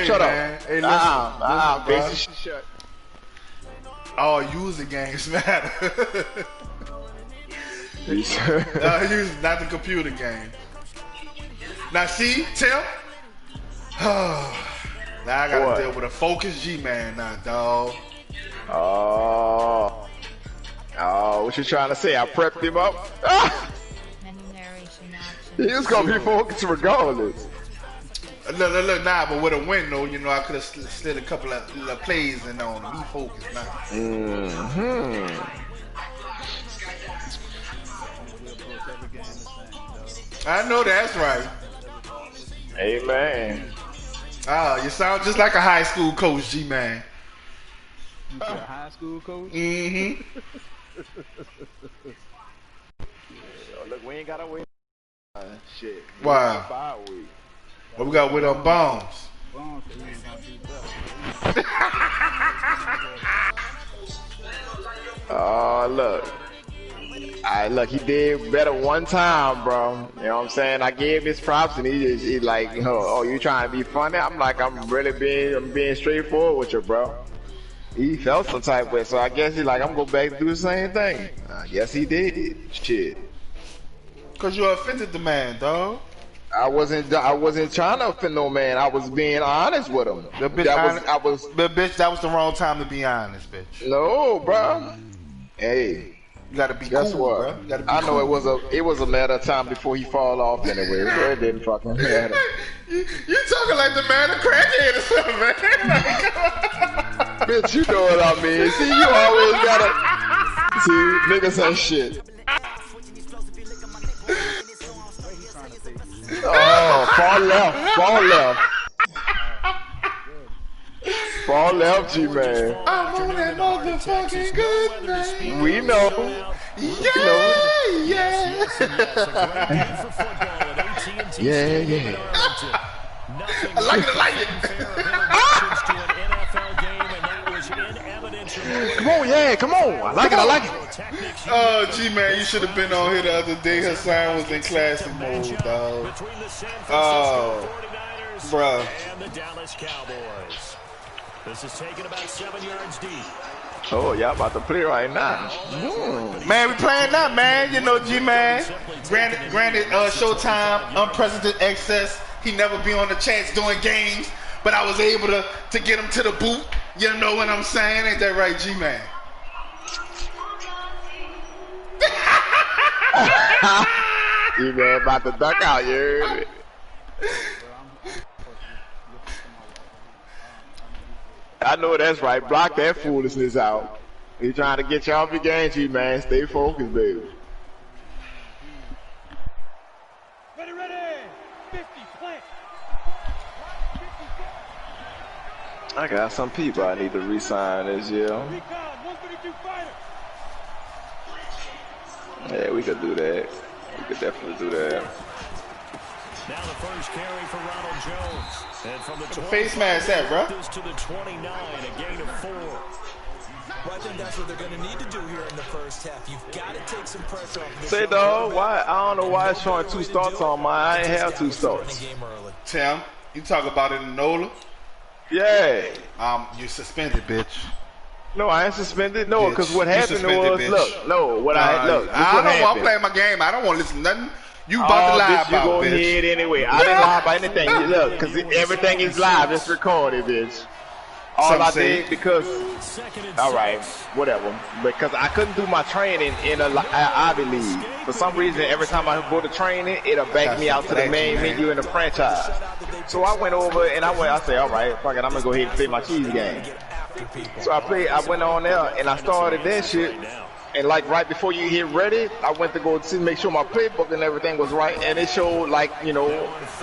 shut man. up. Hey, listen, Basic shut. All user games matter. Use not the computer game. Now see, Tim. Now I gotta deal with a focused G-man now, dog. Oh, what you trying to say? I prepped him up. He was gonna be focused regardless. Look, nah, but with a win though, you know, I could have slid a couple of plays in on him. Be focused now. I know that's right. Amen. You sound just like a high school coach, G-man. You a high school coach? Mm-hmm. Look, we ain't gotta wait. Shit. Wow. What we got with our bombs? Oh, look. Look, he did better one time, bro. You know what I'm saying? I gave him his props, and he like, oh, you trying to be funny? I'm like, I'm being straightforward with you, bro. He felt some type of way, so I guess he's like, I'm gonna go back and do the same thing. I guess he did. Shit. Cause you offended the man, dog. I wasn't trying to offend no man. I was being honest with him. Bitch, that was the wrong time to be honest, bitch. No, bro. Hey. You gotta be Guess cool, what? bro. I know it was a matter of time before he fall off anyway. So it didn't fucking matter. You talking like the man of crackhead or something, man. Bitch, you know what I mean. See, you always gotta see niggas ain't shit. Oh, fall left. Fall left, G-man. I'm on that motherfucking good man. We know. Yeah. Yeah. I like it. Come on. I like it. Oh, G-man, you should have been on here the other day. Hassan was in classic mode, dog. Oh, bruh. This is taken about 7 yards deep. Oh, y'all about to play right now. Man, we playing now, man. You know, G-man. Granted, Showtime, unprecedented access. He never be on the chance doing games, but I was able to get him to the boot. You know what I'm saying? Ain't that right, G-man? You man about to duck out, you heard me? I know that's right. Block that foolishness out. He trying to get you off your game, G-man. Stay focused, baby. Ready. 50, play. I got some people I need to re-sign this year. Yeah, we could do that. We could definitely do that. Now the first carry for Ronald Jones. And from the face mask at, bro? To the 29, a gain of 4. Well, I think that's what they're going to need to do here in the first half. You've got to take some pressure off. Say, dog, why? I don't know why it's showing 2 starts on mine. I ain't have 2 starts. Tim, you talk about it in NOLA? Yeah. You suspended, bitch. No, I ain't suspended. No, because what happened was, bitch. I don't know. I'm playing my game. I don't want to listen to nothing. You about to lie bitch, about, you go bitch. ahead anyway. I didn't lie about anything. Look, because everything is live. It's recorded, bitch. All I did because, all right, whatever. Because I couldn't do my training in a Ivy League. For some reason, every time I go to training, it'll back me out to the main menu in the franchise. So I went over and I said, all right, fuck it, I'm gonna go ahead and play my cheese game. So I went on there and I started that shit. And like right before you hit ready, I went to go see, make sure my playbook and everything was right. And it showed like, you know,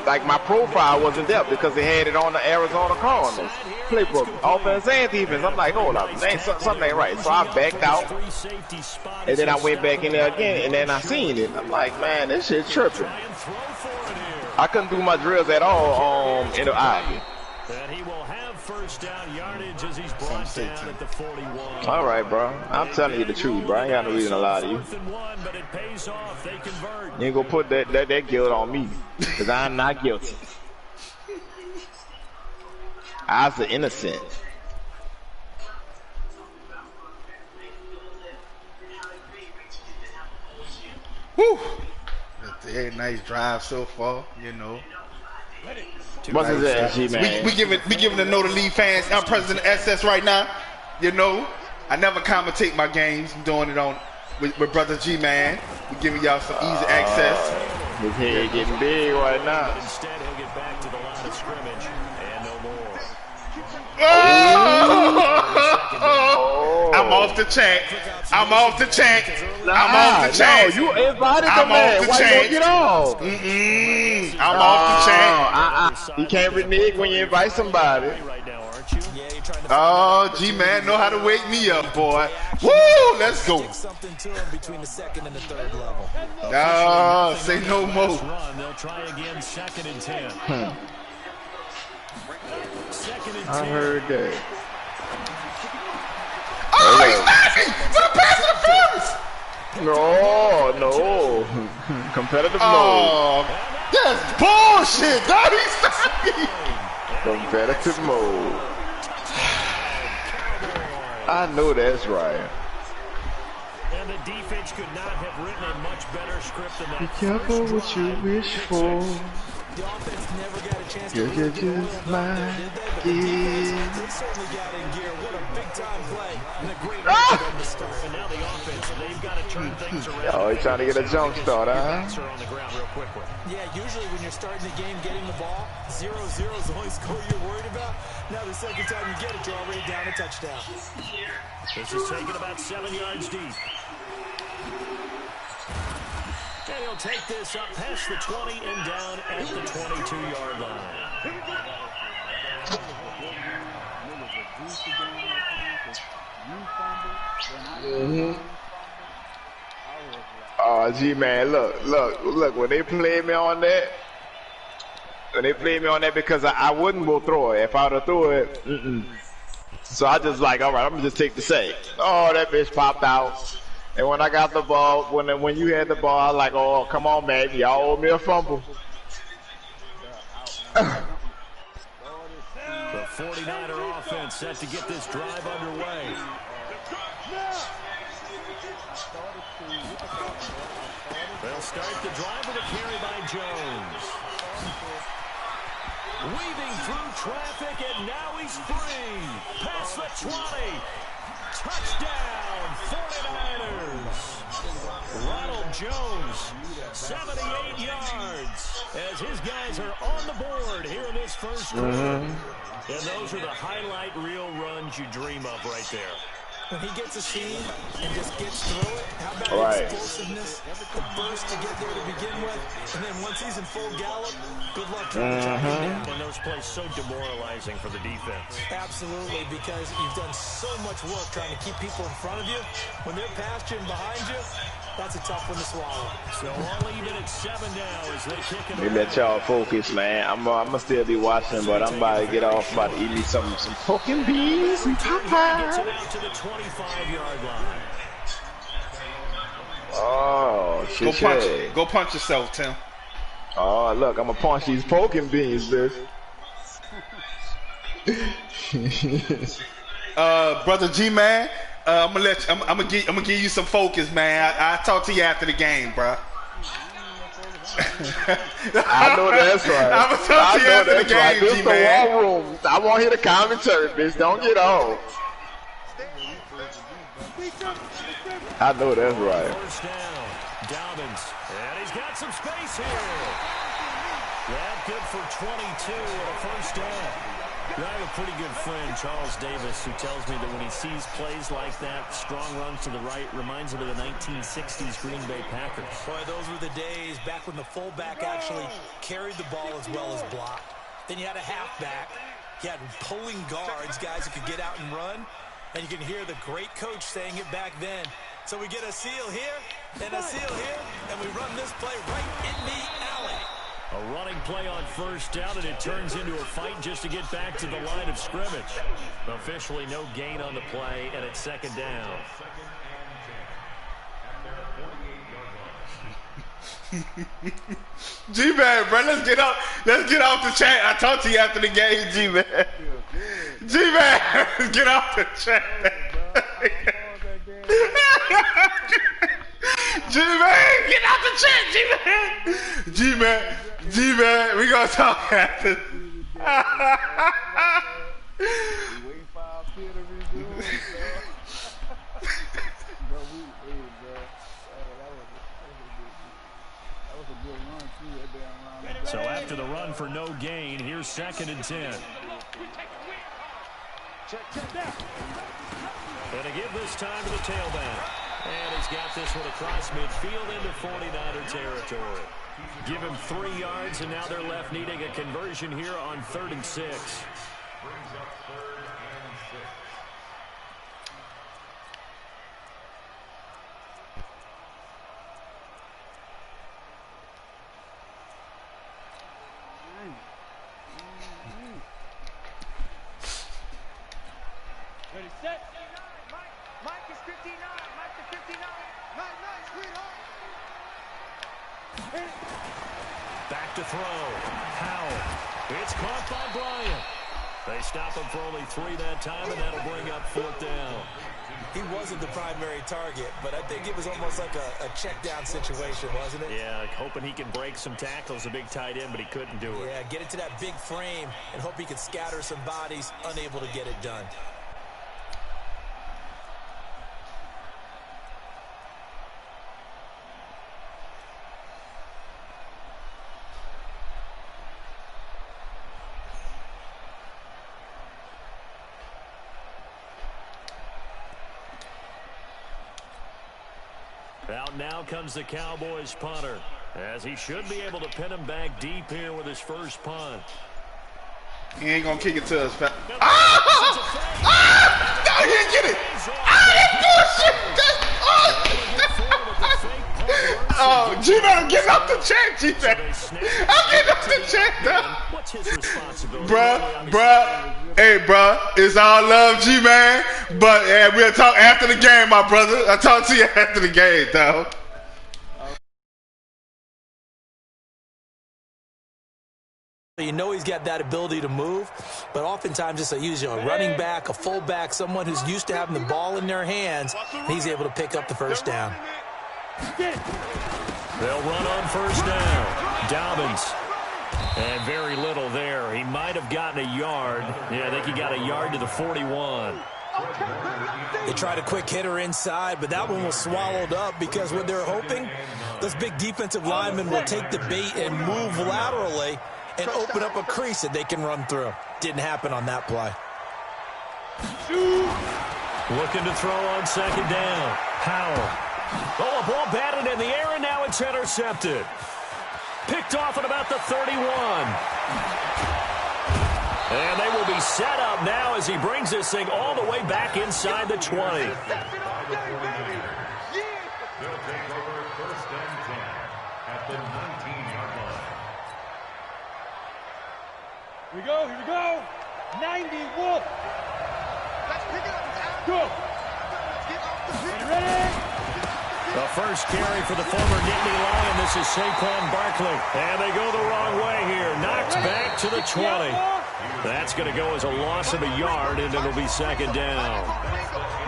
like my profile wasn't there because they had it on the Arizona Cardinals playbook, offense and defense. I'm like, hold up, something ain't right. So I backed out. And then I went back in there again and then I seen it. I'm like, man, this shit tripping. I couldn't do my drills at all in the Ivy. And he will have first down yardage as he's brought down at the 41. All right, bro. I'm telling you the truth, bro. I ain't got no reason to lie to you. But it pays off. They convert. You ain't gonna put that guilt on me, because I'm not guilty. Eyes are innocent. Woo! Very nice drive so far, you know. What's his ass, G-Man? We giving the No to Lead fans. I'm President SS right now. You know, I never commentate my games. I'm doing it on with brother G-Man. We're giving y'all some easy access. His head getting big right now. Instead, he'll get back to the line of scrimmage and no more. Oh! I'm off the check. I'm off the check. I'm off the check. No, you invited the man. Why you get off? I'm off the check. You can't renege when you invite somebody. Oh, G-Man know how to wake me up, boy. Woo! Let's go. Something to him between the second and the third level. No, say no more. They'll try again, 2nd and 10. Second and 10. I heard that. Oh, he's laughing for the pass interference. No. Competitive mode. Oh, that's bullshit. God, he's laughing. Competitive mode. I know that's right. And the defense could not have written a much better script than that. Be careful what you wish for. The offense never got a chance to You really just get away from might it, did they? But the defense, they certainly got in gear. What a big-time play. And a great way for them to start. And now the offense, they've got to turn things around. Oh, he's trying to get a jump start, huh? On the ground real quickly. Yeah, usually when you're starting the game getting the ball, 0-0 is the only score you're worried about. Now the second time you get it, you're already down a touchdown. This is taken about 7 yards deep. And he'll take this up past the 20 and down at the 22-yard line. Oh, G-Man, look, when they played me on that, because I wouldn't go throw it. If I would have threw it, So I just like, all right, I'm going to just take the sack. Oh, that bitch popped out. And when I got the ball, when you had the ball, I was like, oh, come on, man. Y'all owe me a fumble. The 49er offense set to get this drive underway. They'll start the drive with a carry by Jones. Weaving through traffic, and now he's free. Past the 20. Touchdown, 49ers. Ronald Jones, 78 yards, as his guys are on the board here in this first quarter. And those are the highlight reel runs you dream of right there. When he gets a seam and just gets through it, how about the explosiveness, the burst to get there to begin with, and then once he's in full gallop, good luck trying to track him down. And those plays so demoralizing for the defense. Absolutely, because you've done so much work trying to keep people in front of you. When they're past you and behind you, that's a tough one to swallow. So all even at 7 now as they kick it. They let y'all focus, man. I'm gonna still be watching, but I'm about to get off. I'm about to eat me some poking beans and Popeyes. Gets it out to the 25-yard line. Oh, shit. Go punch yourself, Tim. Oh, look, I'm gonna punch these poking beans, bitch. Brother G-Man, I'm gonna give you some focus, man. I talk to you after the game, bro. I know that's right. I'm gonna talk to you after the game, This G-Man. the war room. I want to hear the commentary, bitch. Don't get off. I know that's right. First down, Dobbins, and he's got some space here. That good for 22 and a first down. I have a pretty good friend, Charles Davis, who tells me that when he sees plays like that, strong runs to the right, reminds him of the 1960s Green Bay Packers. Boy, those were the days back when the fullback actually carried the ball as well as blocked. Then you had a halfback. You had pulling guards, guys who could get out and run. And you can hear the great coach saying it back then. So we get a seal here and a seal here, and we run this play right in the alley. A running play on first down, and it turns into a fight just to get back to the line of scrimmage. Officially no gain on the play, and it's second down. G-Man, bro, let's get off the chat. I talked to you after the game, G-Man. G-Man, let's get off the chat. G-Man, get out the chat, G-Man. G-Man, we gonna talk after. Wait for our peer to resume, bro. Bro, that was a good run, too. That damn round. So after the run for no gain, here's 2nd and 10. And to give this time to the tailback. And he's got this one across midfield into 49er territory. Give him 3 yards, and now they're left needing a conversion here on 3rd and 6. Brings up 3rd and 6. Ready, set. Mike is 59. Mike is 59. Nice, sweetheart. Back to throw. Howell. It's caught by Bryant. They stop him for only 3 that time, and that'll bring up 4th down. He wasn't the primary target, but I think it was almost like a check down situation, wasn't it? Yeah, hoping he can break some tackles, a big tight end, but he couldn't do it. Yeah, get into that big frame and hope he could scatter some bodies, unable to get it done. Out now comes the Cowboys punter, as he should be able to pin him back deep here with his first punt. He ain't gonna kick it to us. No, he didn't get it. Oh, G-Man, I'm getting off the chat, G-Man. I'm getting off the chat, though. What's his responsibility? Bruh. Hey, bruh. It's all love, G-Man. But we'll talk after the game, my brother. I'll talk to you after the game, though. You know he's got that ability to move, but oftentimes it's usually a running back, a fullback, someone who's used to having the ball in their hands, and he's able to pick up the first down. They'll run on first down. Dobbins. And very little there. He might have gotten a yard. Yeah, I think he got a yard to the 41. They tried a quick hitter inside, but that one was swallowed up because what they're hoping, those big defensive linemen will take the bait and move laterally and open up a crease that they can run through. Didn't happen on that play. Looking to throw on 2nd down. Howell. Oh, a ball batted in the air, and now it's intercepted. Picked off at about the 31. And they will be set up now as he brings this thing all the way back inside the 20. They'll take over 1st and 10 at the 19-yard line. Here we go. 90 Wolf. Let's pick it up. Go. Ready? The first carry for the former Nittany Lion. This is Saquon Barkley. And they go the wrong way here. Knocks back to the 20. That's going to go as a loss of a yard, and it'll be 2nd down.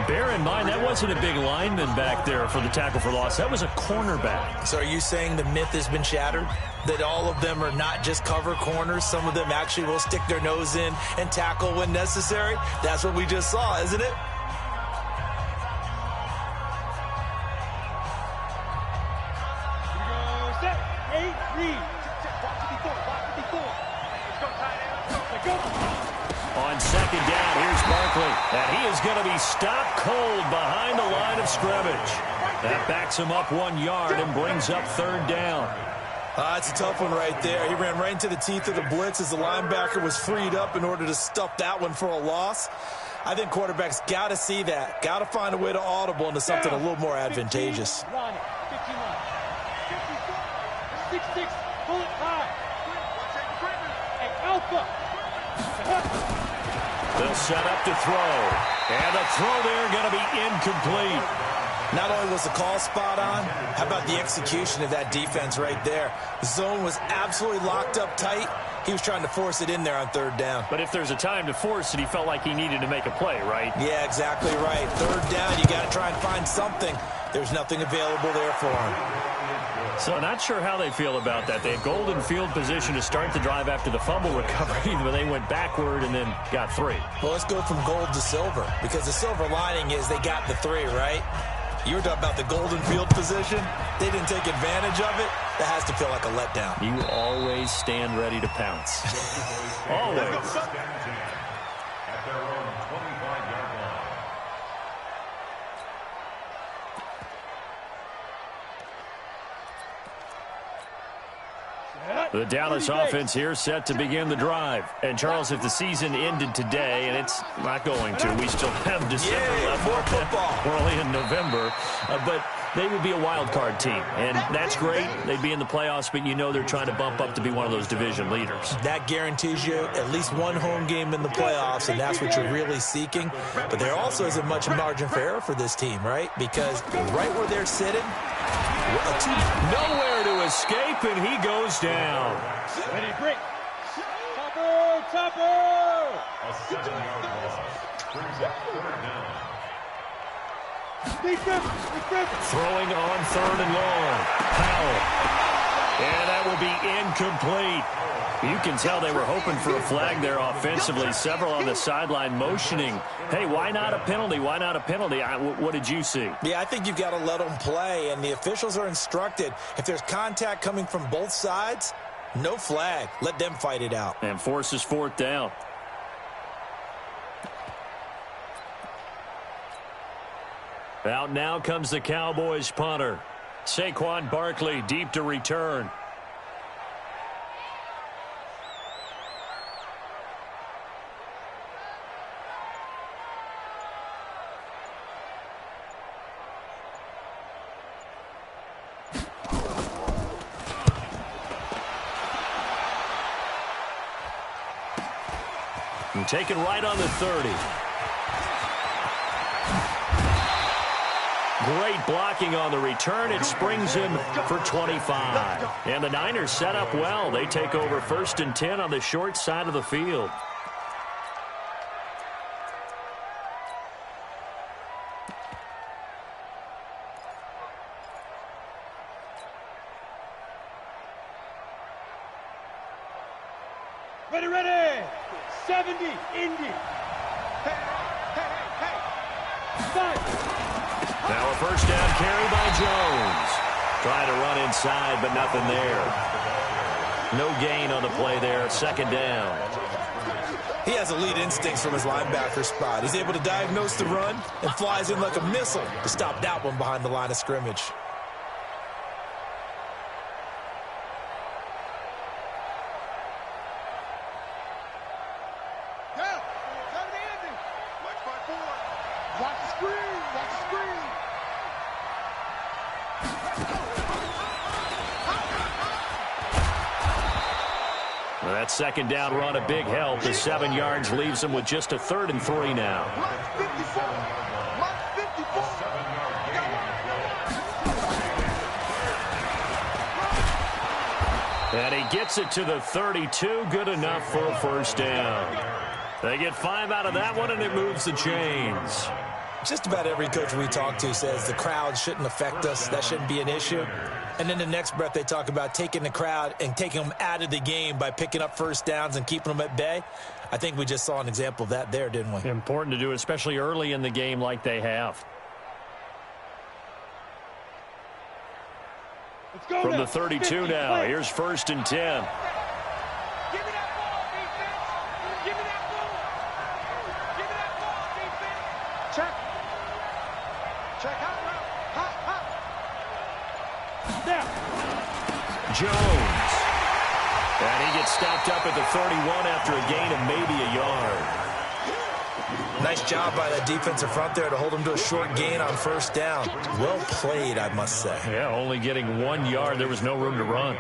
Bear in mind, that wasn't a big lineman back there for the tackle for loss. That was a cornerback. So are you saying the myth has been shattered? That all of them are not just cover corners? Some of them actually will stick their nose in and tackle when necessary? That's what we just saw, isn't it? On 2nd down, here's Barkley. And he is going to be stopped cold behind the line of scrimmage. That backs him up 1 yard and brings up 3rd down. That's a tough one right there. He ran right into the teeth of the blitz as the linebacker was freed up in order to stuff that one for a loss. I think quarterbacks got to see that. Got to find a way to audible into something a little more advantageous. 59, 54, 66, pull it high. And Alpha. They'll set up to throw. And the throw there going to be incomplete. Not only was the call spot on, how about the execution of that defense right there? The zone was absolutely locked up tight. He was trying to force it in there on third down. But if there's a time to force it, he felt like he needed to make a play, right? Yeah, exactly right. Third down, you got to try and find something. There's nothing available there for him. So not sure how they feel about that. They had golden field position to start the drive after the fumble recovery, but they went backward and then got 3. Well, let's go from gold to silver, because the silver lining is they got the 3, right? You were talking about the golden field position. They didn't take advantage of it. That has to feel like a letdown. You always stand ready to pounce. Always. At their own 25-yard line. The Dallas offense here set to begin the drive. And, Charles, if the season ended today, and it's not going to, we still have December left. More football. We're only in November. But they would be a wild card team. And that's great. They'd be in the playoffs, but you know they're trying to bump up to be one of those division leaders. That guarantees you at least one home game in the playoffs, and that's what you're really seeking. But there also isn't much margin for error for this team, right? Because right where they're sitting, nowhere to escape, and he goes down. Ready, break. Topper, topper. A 7-yard loss. Brings up third down. Throwing on third and long. Powell. And that will be incomplete. You can tell they were hoping for a flag there offensively. Several on the sideline motioning. Hey, why not a penalty? Why not a penalty? What did you see? Yeah, I think you've got to let them play, and the officials are instructed. If there's contact coming from both sides, no flag. Let them fight it out. And forces fourth down. Out now comes the Cowboys punter. Saquon Barkley deep to return. And taken right on the 30. Great blocking on the return. It springs him for 25. And the Niners set up well. They take over 1st and 10 on the short side of the field. Ready, ready. 70, Indy. Hey, hey, hey, hey. Now a first down carry by Jones. Trying to run inside, but nothing there. No gain on the play there. 2nd down. He has elite instincts from his linebacker spot. He's able to diagnose the run and flies in like a missile to stop that one behind the line of scrimmage. That 2nd down run, a big help. The 7 yards leaves him with just a 3rd and 3 now. And he gets it to the 32. Good enough for a first down. They get 5 out of that one, and it moves the chains. Just about every coach we talk to says the crowd shouldn't affect us. That shouldn't be an issue. And then the next breath they talk about taking the crowd and taking them out of the game by picking up first downs and keeping them at bay. I think we just saw an example of that there, didn't we? Important to do, especially early in the game like they have. Let's go From now. the 32 now, here's 1st and 10. Give me that ball, defense. Give me that ball. Give me that ball, defense. Check. Check out. Hot, hot. Now. Jones. And he gets stopped up at the 31 after a gain of maybe a yard. Nice job by that defensive front there to hold him to a short gain on 1st down. Well played, I must say. Yeah, only getting 1 yard. There was no room to run.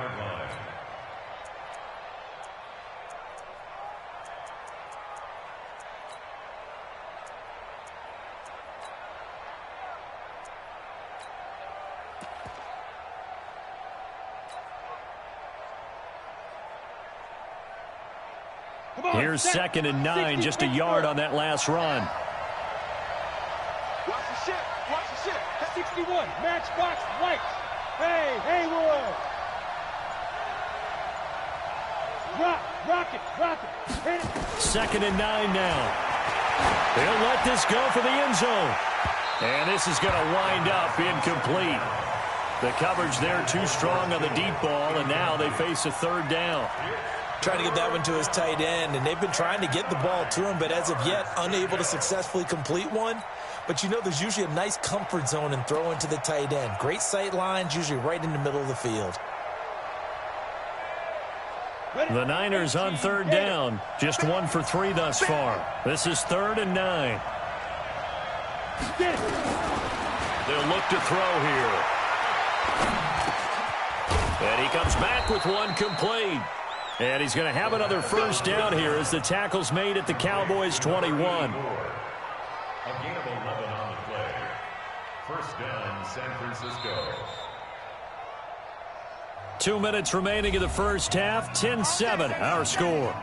Here's 2nd and 9, just a yard on that last run. Watch the ship. Watch the ship. 61. Matchbox White. Hey, Haywood. Rock it. Hit it. 2nd and 9 now. They'll let this go for the end zone. And this is going to wind up incomplete. The coverage there too strong on the deep ball, and now they face a 3rd down. Trying to get that one to his tight end, and they've been trying to get the ball to him, but as of yet, unable to successfully complete one. But you know there's usually a nice comfort zone in throwing to the tight end. Great sight lines, usually right in the middle of the field. The Niners on 3rd down. Just 1 for 3 thus far. This is 3rd and 9. They'll look to throw here. And he comes back with one complete. And he's going to have another 1st down here as the tackle's made at the Cowboys' 21. A gain of 11 on the play. 1st down, San Francisco. 2 minutes remaining in the first half. 10-7, our score.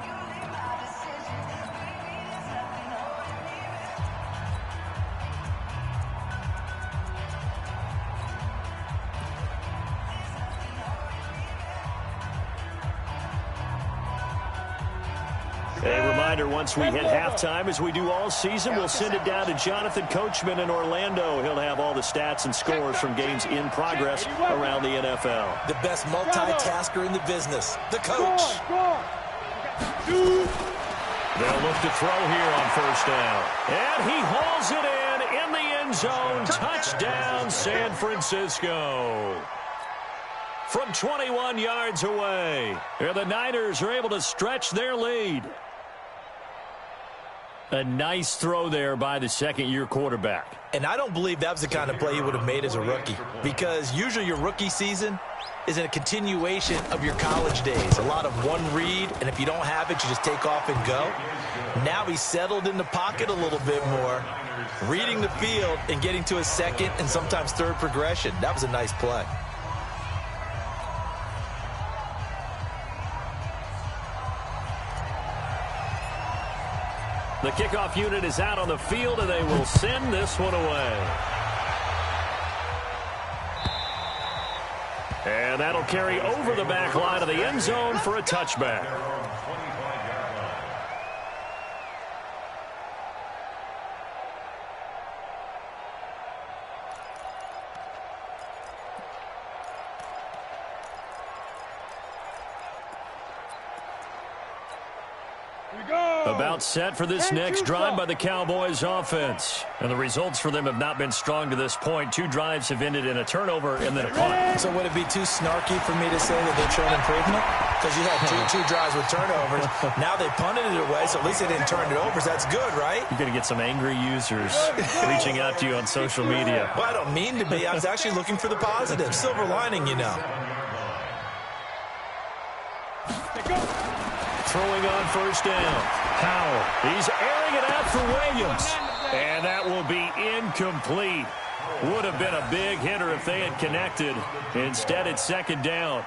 A reminder, once we hit halftime, as we do all season, we'll send it down to Jonathan Coachman in Orlando. He'll have all the stats and scores from games in progress around the NFL. The best multitasker in the business, the coach. They'll look to throw here on 1st down. And he hauls it in the end zone. Touchdown, San Francisco. From 21 yards away. And the Niners are able to stretch their lead. A nice throw there by the 2nd-year quarterback. And I don't believe that was the kind of play he would have made as a rookie, because usually your rookie season is a continuation of your college days. A lot of one read, and if you don't have it, you just take off and go. Now he's settled in the pocket a little bit more, reading the field and getting to his 2nd and sometimes 3rd progression. That was a nice play. The kickoff unit is out on the field, and they will send this one away. And that'll carry over the back line of the end zone for a touchback. About set for this next drive by the Cowboys offense. And the results for them have not been strong to this point. 2 drives have ended in a turnover and then a punt. So would it be too snarky for me to say that they're showing improvement? Because you had two drives with turnovers. Now they punted it away, so at least they didn't turn it over. So that's good, right? You're going to get some angry users reaching out to you on social media. Well, I don't mean to be. I was actually looking for the positive. Silver lining, you know. Throwing on 1st down. Powell. He's airing it out for Williams. And that will be incomplete. Would have been a big hitter if they had connected. Instead, it's 2nd down.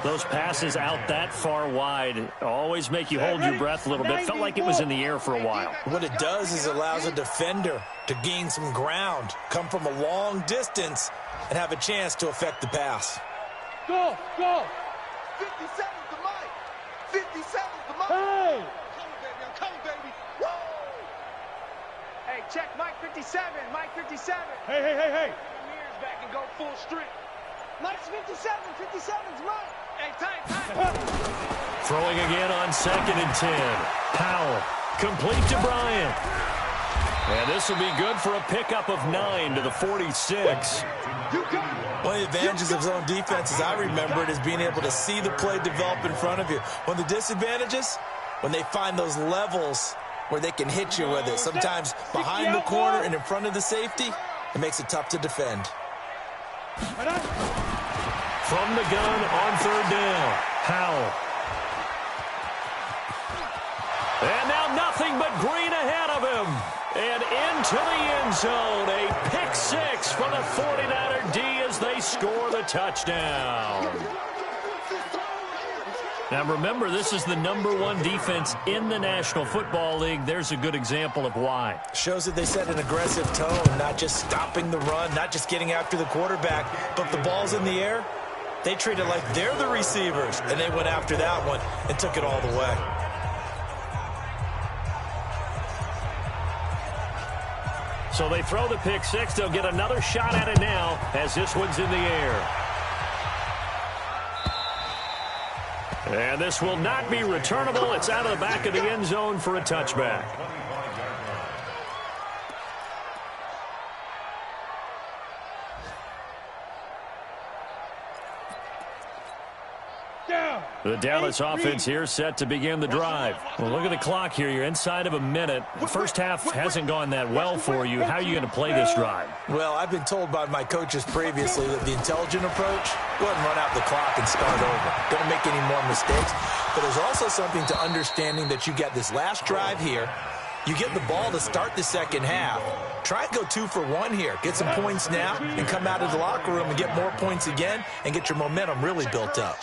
Those passes out that far wide always make you hold your breath a little bit. Felt like it was in the air for a while. What it does is allows a defender to gain some ground, come from a long distance, and have a chance to affect the pass. Go! 57 to Mike! 57 to Mike! Hey! I'm coming, baby! Woo! Hey, check Mike 57, Mike 57. Hey! Put your mirrors back and go full strength. Mike's 57, 57's Mike. Hey, time. Throwing again on 2nd and 10. Powell, complete to Bryant. And this will be good for a pickup of 9 to the 46. One of the advantages of zone defense, as I remember it, is being able to see the play develop in front of you. One of the disadvantages, when they find those levels where they can hit you with it, sometimes behind the corner and in front of the safety, it makes it tough to defend. From the gun on 3rd down, Powell. And now nothing but green ahead of him. And into the end zone, a pick 6 for the 49er D as they score the touchdown. Now remember, this is the #1 defense in the National Football League. There's a good example of why. Shows that they set an aggressive tone, not just stopping the run, not just getting after the quarterback, but if the ball's in the air, they treat it like they're the receivers, and they went after that one and took it all the way. So they throw the pick six. They'll get another shot at it now as this one's in the air. And this will not be returnable. It's out of the back of the end zone for a touchback. The Dallas offense here set to begin the drive. Well, look at the clock here. You're inside of a minute. The first half hasn't gone that well for you. How are you going to play this drive? Well, I've been told by my coaches previously that the intelligent approach, go ahead and run out the clock and start over. Don't make any more mistakes. But there's also something to understanding that you got this last drive here. You get the ball to start the second half. Try and go 2 for 1 here. Get some points now and come out of the locker room and get more points again and get your momentum really built up.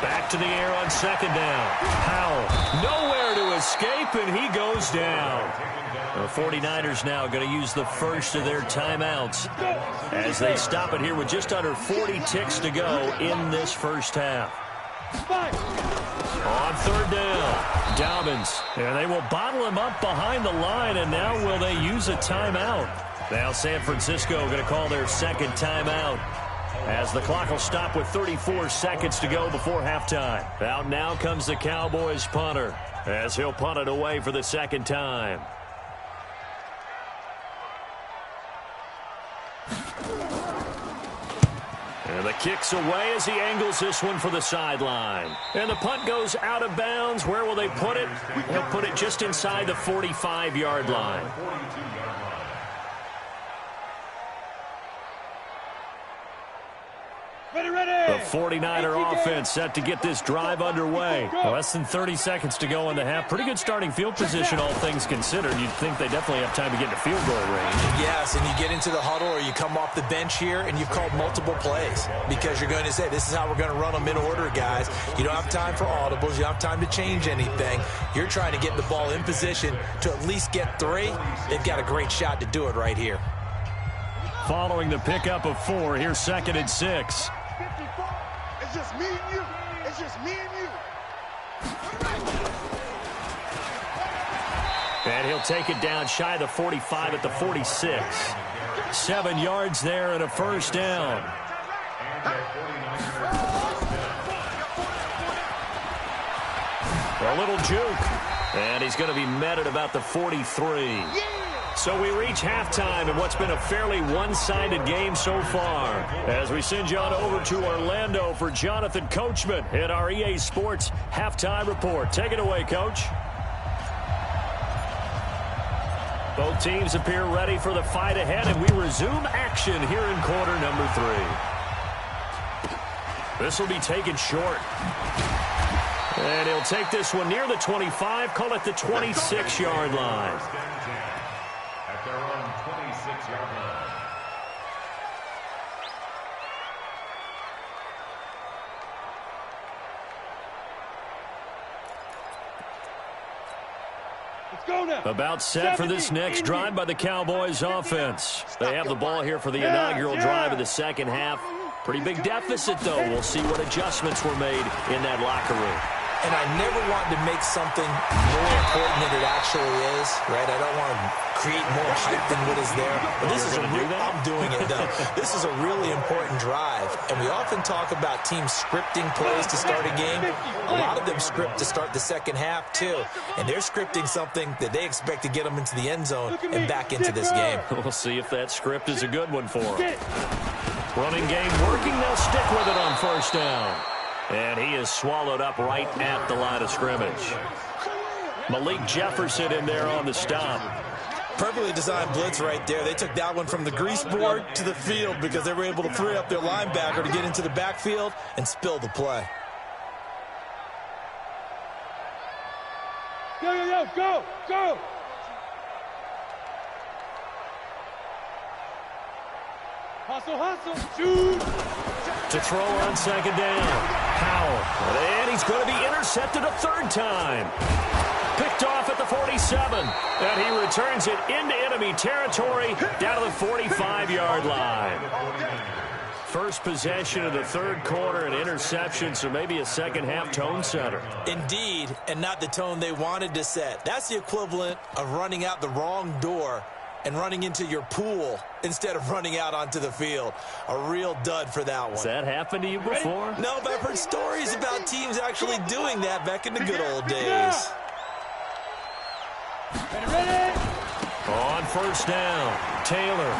Back to the air on second down. Powell nowhere to escape, and he goes down. The 49ers now going to use the first of their timeouts as they stop it here with just under 40 ticks to go in this first half. On third down, Dobbins, and they will bottle him up behind the line, and now will they use a timeout? Now San Francisco going to call their second timeout as the clock will stop with 34 seconds to go before halftime. Out now comes the Cowboys punter as he'll punt it away for the second time. And the kick's away as he angles this one for the sideline. And the punt goes out of bounds. Where will they put it? They'll put it just inside the 45-yard line. The 49er offense set to get this drive underway. Less than 30 seconds to go in the half. Pretty good starting field position, all things considered. You'd think they definitely have time to get into field goal range. Yes, and you get into the huddle or you come off the bench here and you've called multiple plays because you're going to say, this is how we're going to run them in order, guys. You don't have time for audibles. You don't have time to change anything. You're trying to get the ball in position to at least get 3. They've got a great shot to do it right here. Following the pickup of 4, here's 2nd and 6. It's just me and you. It's just me and you. And he'll take it down shy of the 45 at the 46. 7 yards there and a first down. A little juke. And he's going to be met at about the 43. So we reach halftime in what's been a fairly one-sided game so far. As we send you on over to Orlando for Jonathan Coachman in our EA Sports Halftime Report. Take it away, Coach. Both teams appear ready for the fight ahead, and we resume action here in quarter number 3. This will be taken short. And he'll take this one near the 25, call it the 26-yard line. At their own 26-yard line. About set for this next drive by the Cowboys offense. They have the ball here for the inaugural drive of the second half. Pretty big deficit, though. We'll see what adjustments were made in that locker room. And I never want to make something more important than it actually is, right? I don't want to create more hype than what is there. But this is I'm doing it, though. This is a really important drive. And we often talk about teams scripting plays to start a game. A lot of them script to start the second half, too. And they're scripting something that they expect to get them into the end zone and back into this game. We'll see if that script is a good one for them. Running game working. They'll stick with it on first down. And he is swallowed up right at the line of scrimmage. Malik Jefferson in there on the stop. Perfectly designed blitz right there. They took that one from the grease board to the field because they were able to free up their linebacker to get into the backfield and spill the play. Go, go, go! Hustle, hustle, shoot! To throw on second down. Powell. And he's going to be intercepted a third time. Picked off at the 47. And he returns it into enemy territory down to the 45-yard line. First possession of the third quarter, an interception, so maybe a second-half tone setter. Indeed, and not the tone they wanted to set. That's the equivalent of running out the wrong door and running into your pool instead of running out onto the field. A real dud for that one. Has that happened to you before? No, but I've heard stories about teams actually doing that back in the good old days. On first down, Taylor.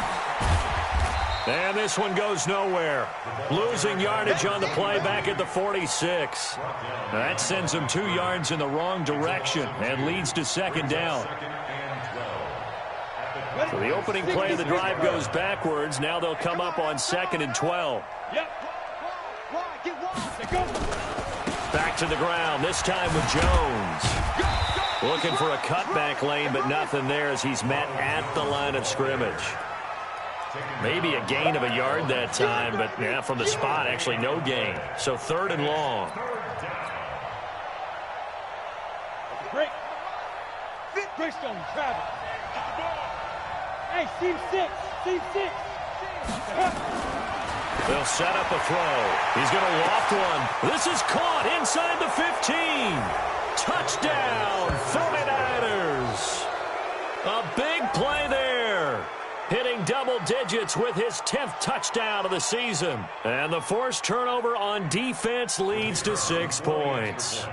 And this one goes nowhere. Losing yardage on the play back at the 46. That sends them 2 yards in the wrong direction and leads to second down. So the opening play of the drive goes backwards. Now they'll come up on 2nd and 12. Back to the ground, this time with Jones. Looking for a cutback lane, but nothing there as he's met at the line of scrimmage. Maybe a gain of a yard that time, but yeah, from the spot, actually no gain. So 3rd and long. Greystone, Travis. Hey, Steve 6. They'll set up a throw. He's going to loft one. This is caught inside the 15. Touchdown, 49ers. A big play there. Hitting double digits with his 10th touchdown of the season. And the forced turnover on defense leads to 6 points.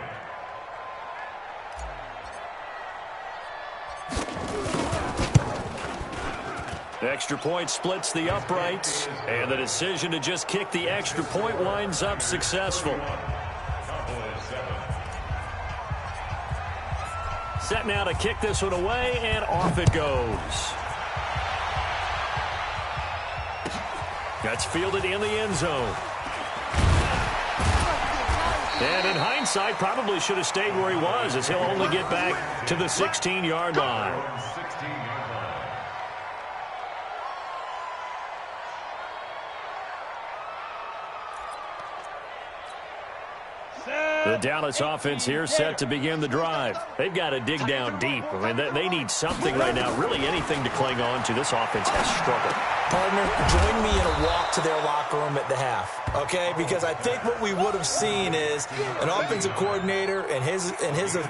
Extra point splits the uprights, and the decision to just kick the extra point winds up successful. Set now to kick this one away, and off it goes. That's fielded in the end zone. And in hindsight, probably should have stayed where he was, as he'll only get back to the 16-yard line. The Dallas offense here set to begin the drive. They've got to dig down deep. I mean, they need something right now, really anything to cling on to. This offense has struggled. Partner, join me in a walk to their locker room at the half, okay? Because I think what we would have seen is an offensive coordinator and his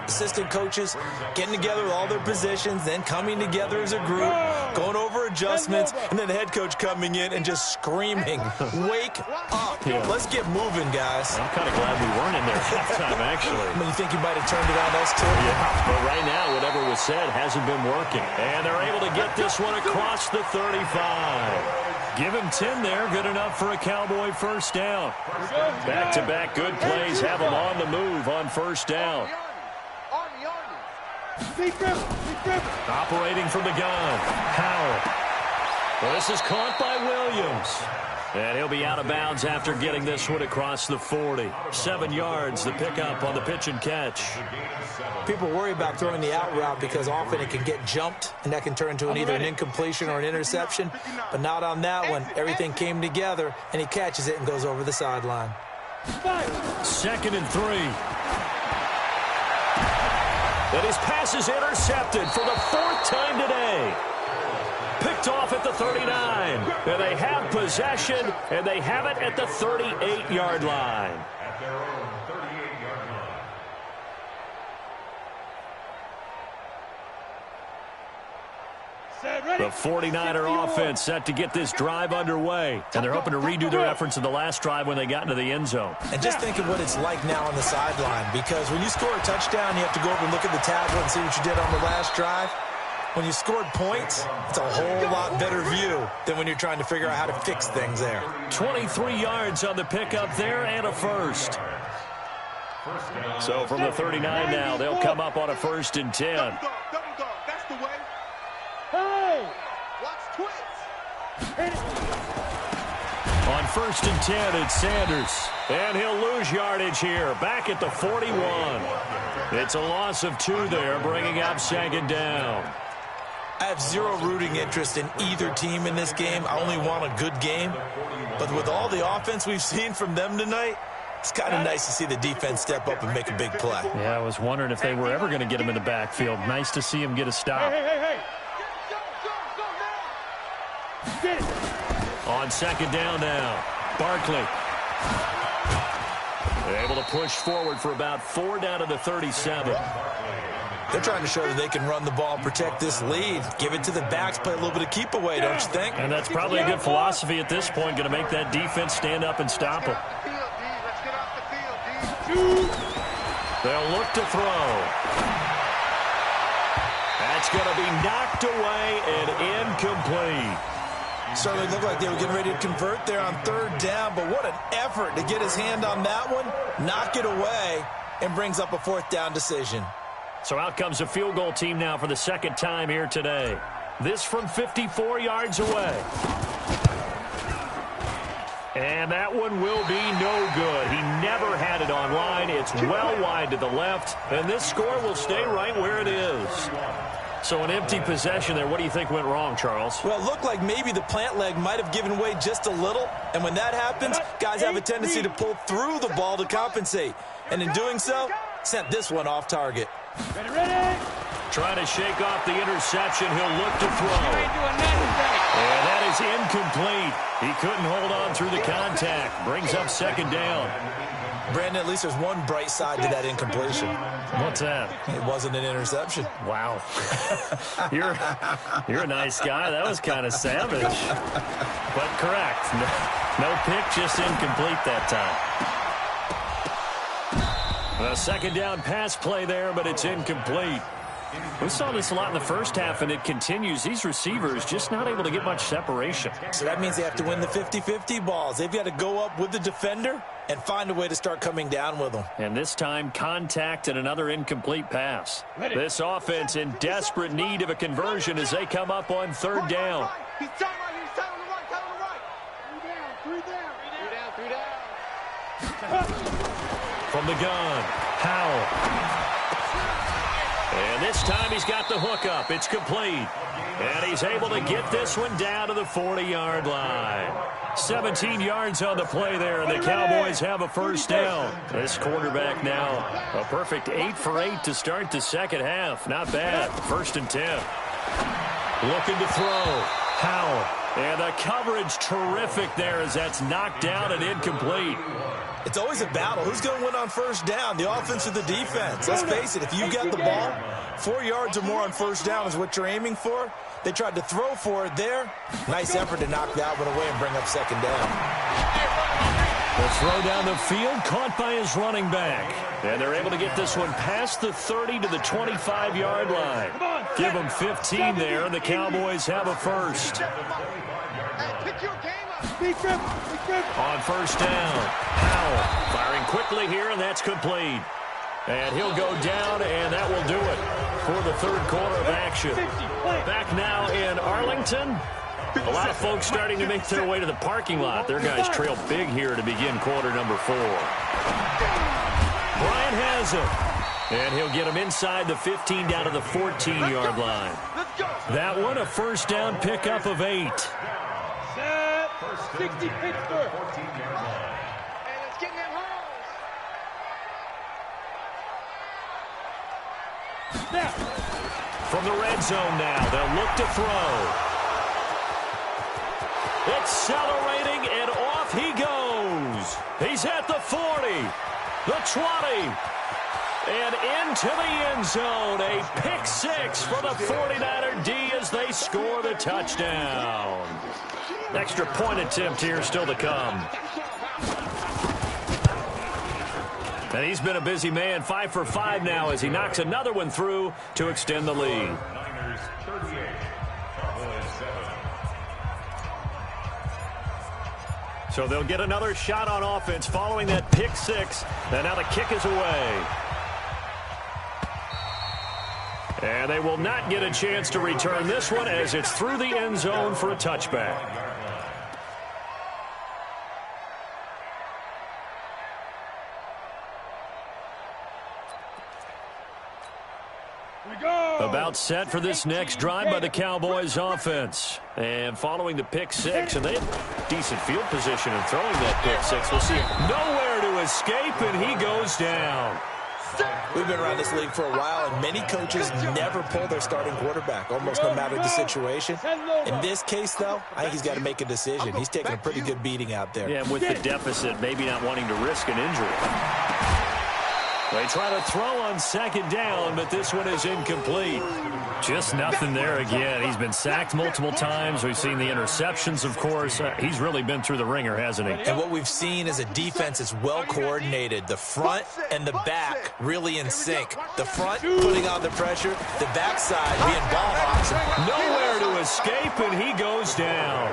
assistant coaches getting together with all their positions, then coming together as a group, going over adjustments, and then the head coach coming in and just screaming, "Wake up. Yeah. Let's get moving, guys." I'm kind of glad we weren't in there at halftime, actually. I mean, you think you might have turned it on us, too? Yeah, but right now, whatever was said hasn't been working. And they're able to get this one across the 35. Give him 10 there. Good enough for a Cowboy first down. Back-to-back good plays have them on the move on first down. Operating from the gun. Powell. Well, this is caught by Williams. And he'll be out of bounds after getting this one across the 40. 7 yards, the pickup on the pitch and catch. People worry about throwing the out route because often it can get jumped, and that can turn into either an incompletion or an interception. But not on that one. Everything came together, and he catches it and goes over the sideline. 2nd and 3. And his pass is intercepted for the 4th time today. Picked off at the 39. And they have possession, and they have it at the 38-yard line. At their own 38-yard line. The 49er offense set to get this drive underway. And they're hoping to redo their efforts in the last drive when they got into the end zone. And just think of what it's like now on the sideline, because when you score a touchdown, you have to go over and look at the tablet and see what you did on the last drive. When you scored points, it's a whole lot better view than when you're trying to figure out how to fix things there. 23 yards on the pickup there and a first. So from the 39 now, they'll come up on a 1st and 10. Double dog, that's the way. Hey! Watch twitch. On 1st and 10, it's Sanders. And he'll lose yardage here, back at the 41. It's a loss of 2 there, bringing up 2nd down. I have zero rooting interest in either team in this game. I only want a good game. But with all the offense we've seen from them tonight, it's kind of nice to see the defense step up and make a big play. Yeah, I was wondering if they were ever going to get him in the backfield. Nice to see him get a stop. Hey. Get it. On second down now, Barkley. They're able to push forward for about 4 down to the 37. They're trying to show that they can run the ball, protect this lead, give it to the backs, play a little bit of keep away, don't you think? And that's probably a good philosophy at this point, going to make that defense stand up and stop them. They'll look to throw. That's going to be knocked away and incomplete. Certainly looked like they were getting ready to convert there on third down, but what an effort to get his hand on that one, knock it away, and brings up a fourth down decision. So out comes a field goal team now for the second time here today. This from 54 yards away. And that one will be no good. He never had it on line. It's well wide to the left, and this score will stay right where it is. So an empty possession there. What do you think went wrong, Charles? Well, it looked like maybe the plant leg might have given way just a little, and when that happens, guys have a tendency to pull through the ball to compensate, and in doing so, sent this one off target. Ready. Trying to shake off the interception. He'll look to throw. And that is incomplete. He couldn't hold on through the contact. Brings up second down. Brandon, at least there's one bright side to that incompletion. What's that? It wasn't an interception. Wow. You're a nice guy. That was kind of savage. But correct. No pick, just incomplete that time. A second down pass play there, but it's incomplete. We saw this a lot in the first half, and it continues. These receivers just not able to get much separation. So that means they have to win the 50-50 balls. They've got to go up with the defender and find a way to start coming down with them. And this time, contact and another incomplete pass. This offense in desperate need of a conversion as they come up on third down. He's tied right here. He's tied on the right. Tied on the right. Three down. From the gun, Howell. And this time he's got the hook up. It's complete. And he's able to get this one down to the 40-yard line. 17 yards on the play there, and the Cowboys have a first down. This quarterback now, a perfect 8 for 8 to start the second half. Not bad. 1st and 10. Looking to throw. Howell. And the coverage terrific there as that's knocked down and incomplete. It's always a battle. Who's going to win on first down, the offense or the defense? Let's face it, if you've got the ball, 4 yards or more on first down is what you're aiming for. They tried to throw for it there. Nice effort to knock that one away and bring up second down. The throw down the field, caught by his running back. And they're able to get this one past the 30 to the 25-yard line. Give them 15 there, and the Cowboys have a first. On first down, Howell firing quickly here, and that's complete. And he'll go down, and that will do it for the third quarter of action. Back now in Arlington. A lot of folks starting to make their way to the parking lot. Their guys trail big here to begin quarter number 4. Bryant has it. And he'll get him inside the 15 down to the 14-yard line. That one a first down pickup of 8. 60 Pittsburgh. Hey, let's get in that hole. From the red zone now, they'll look to throw. Accelerating, and off he goes. He's at the 40, the 20, and into the end zone. A pick 6 for the 49er D as they score the touchdown. Extra point attempt here still to come. And he's been a busy man, 5 for 5 now as he knocks another one through to extend the lead. So they'll get another shot on offense following that pick 6. And now the kick is away. And they will not get a chance to return this one as it's through the end zone for a touchback. About about set for this next drive by the Cowboys offense. And following the pick six, and they have decent field position in throwing that pick six. We'll see nowhere to escape, and he goes down. We've been around this league for a while, and many coaches never pull their starting quarterback, almost no matter the situation. In this case, though, I think he's got to make a decision. He's taking a pretty good beating out there. Yeah, with the deficit, maybe not wanting to risk an injury. They try to throw on second down, but this one is incomplete. Just nothing there again. He's been sacked multiple times. We've seen the interceptions, of course. He's really been through the ringer, hasn't he? And what we've seen is a defense that's well coordinated. The front and the back really in sync. The front putting on the pressure, the backside being ball hawks. Nowhere to escape, and he goes down.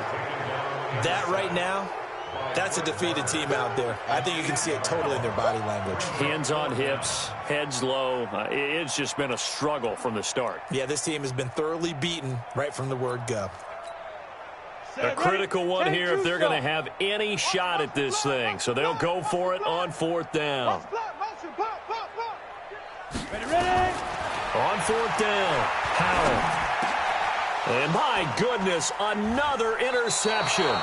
That right now, that's a defeated team out there. I think you can see it totally in their body language. Hands on hips, heads low. It's just been a struggle from the start. Yeah, this team has been thoroughly beaten right from the word go. A critical one here if they're going to have any shot at this thing. So they'll go for it on fourth down. On fourth down, Howell. And my goodness, another interception.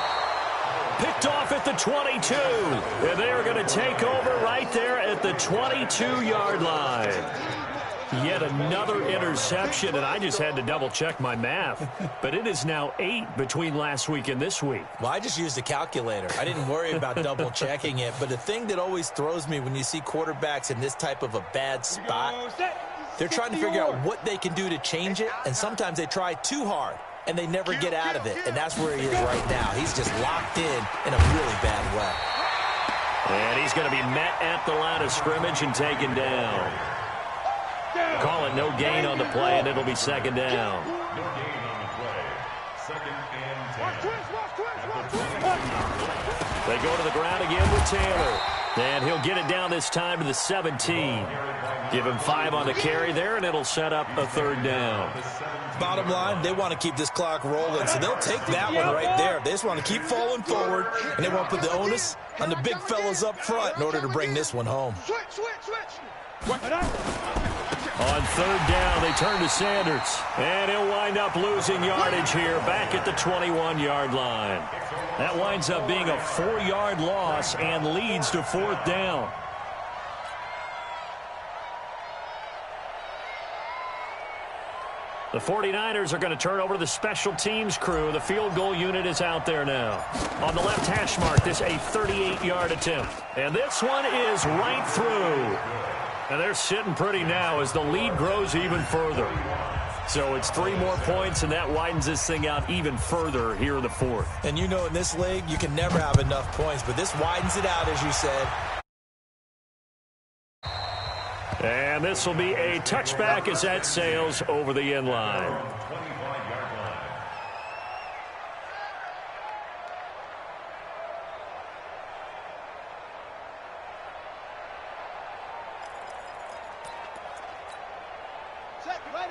Picked off at the 22. And they are going to take over right there at the 22-yard line. Yet another interception, and I just had to double-check my math. But it is now 8 between last week and this week. Well, I just used a calculator. I didn't worry about double-checking it. But the thing that always throws me when you see quarterbacks in this type of a bad spot, they're trying to figure out what they can do to change it, and sometimes they try too hard, and they never get out of it. And that's where he is right now. He's just locked in a really bad way. And he's going to be met at the line of scrimmage and taken down. Call it no gain on the play, and it'll be second down. No gain on the play. Second and 10. They go to the ground again with Taylor. And he'll get it down this time to the 17. Give him 5 on the carry there, and it'll set up a third down. Bottom line, they want to keep this clock rolling, so they'll take that one right there. They just want to keep falling forward, and they want to put the onus on the big fellas up front in order to bring this one home. On third down, they turn to Sanders. And he'll wind up losing yardage here back at the 21-yard line. That winds up being a 4-yard loss and leads to fourth down. The 49ers are going to turn over to the special teams crew. The field goal unit is out there now. On the left hash mark, this a 38-yard attempt. And this one is right through. And they're sitting pretty now as the lead grows even further. So it's 3 more points, and that widens this thing out even further here in the fourth. And you know in this league, you can never have enough points, but this widens it out, as you said. And this will be a touchback as that sails over the end line.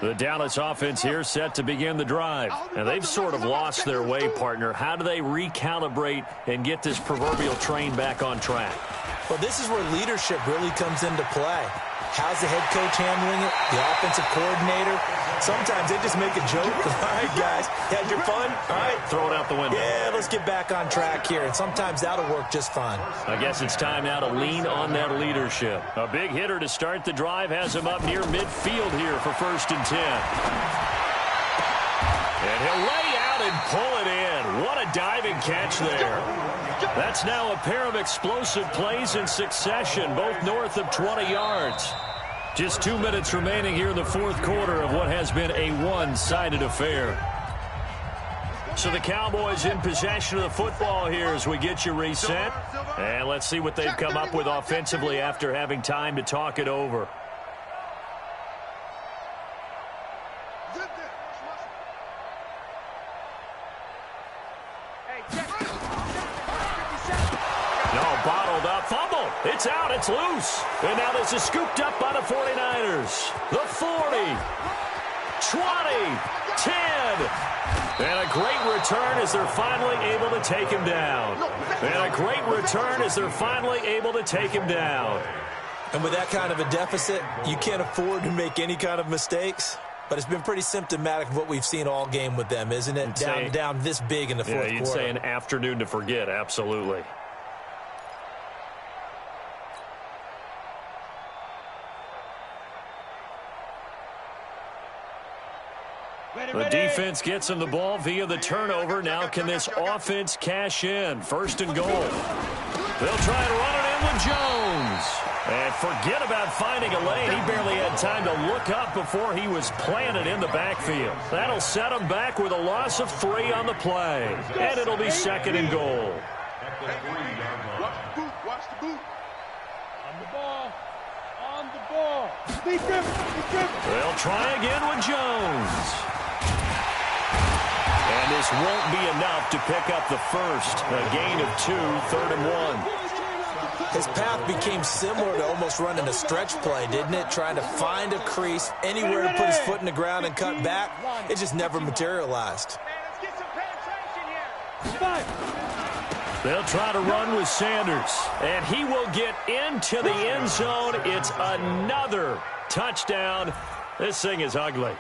The Dallas offense here set to begin the drive. And they've sort of lost their way, partner. How do they recalibrate and get this proverbial train back on track? Well, this is where leadership really comes into play. How's the head coach handling it? The offensive coordinator? Sometimes they just make a joke. All right, guys, had your fun? All right. Throw it out the window. Yeah, let's get back on track here. And sometimes that'll work just fine. I guess it's time now to lean on that leadership. A big hitter to start the drive has him up near midfield here for 1st and 10. And he'll lay out and pull it in. What a diving catch there. That's now a pair of explosive plays in succession, both north of 20 yards. Just 2 minutes remaining here in the fourth quarter of what has been a one-sided affair. So the Cowboys in possession of the football here as we get you reset. And let's see what they've come up with offensively after having time to talk it over. Bottled up, fumble, it's out, it's loose. And now this is scooped up by the 49ers. The 40, 20, 10. And a great return as they're finally able to take him down. And a great return as they're finally able to take him down. And with that kind of a deficit, you can't afford to make any kind of mistakes. but it's been pretty symptomatic of what we've seen all game with them, isn't it? Down this big in the fourth quarter. You'd say an afternoon to forget, absolutely. The defense gets him the ball via the turnover. Now can this offense cash in? First and goal. They'll try to run it in with Jones. And forget about finding a lane. He barely had time to look up before he was planted in the backfield. That'll set him back with a loss of 3 on the play. And it'll be second and goal. Watch the boot. On the ball. On the ball. Be driven. They'll try again with Jones. And this won't be enough to pick up the first. A gain of 2, 3rd and 1. His path became similar to almost running a stretch play, didn't it? Trying to find a crease, anywhere to put his foot in the ground and cut back. It just never materialized. Let's get some penetration here. They'll try to run with Sanders. And he will get into the end zone. It's another touchdown. This thing is ugly.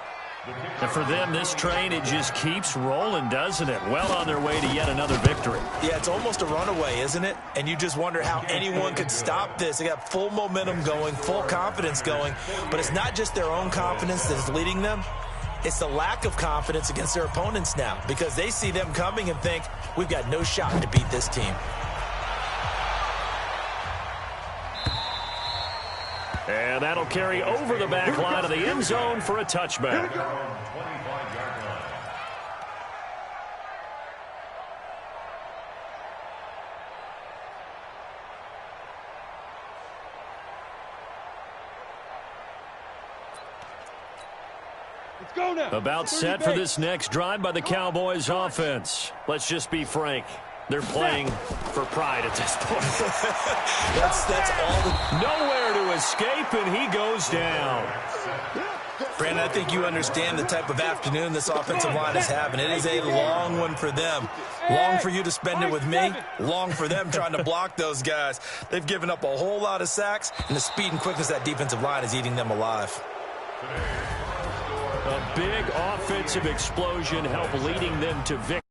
And for them, this train, it just keeps rolling, doesn't it? Well on their way to yet another victory. Yeah, it's almost a runaway, isn't it? And you just wonder how anyone could stop this. They got full momentum going, full confidence going. But it's not just their own confidence that's leading them. It's the lack of confidence against their opponents now, because they see them coming and think, we've got no shot to beat this team. And that'll carry over the back line of the end zone for a touchback. Let's go now. About set for this next drive by the Cowboys offense. Let's just be frank. They're playing for pride at this point. that's all. Nowhere to escape, and he goes down. Brandon, I think you understand the type of afternoon this offensive line is having. It is a long one for them. Long for you to spend it with me. Long for them trying to block those guys. They've given up a whole lot of sacks, and the speed and quickness of that defensive line is eating them alive. A big offensive explosion helped leading them to victory.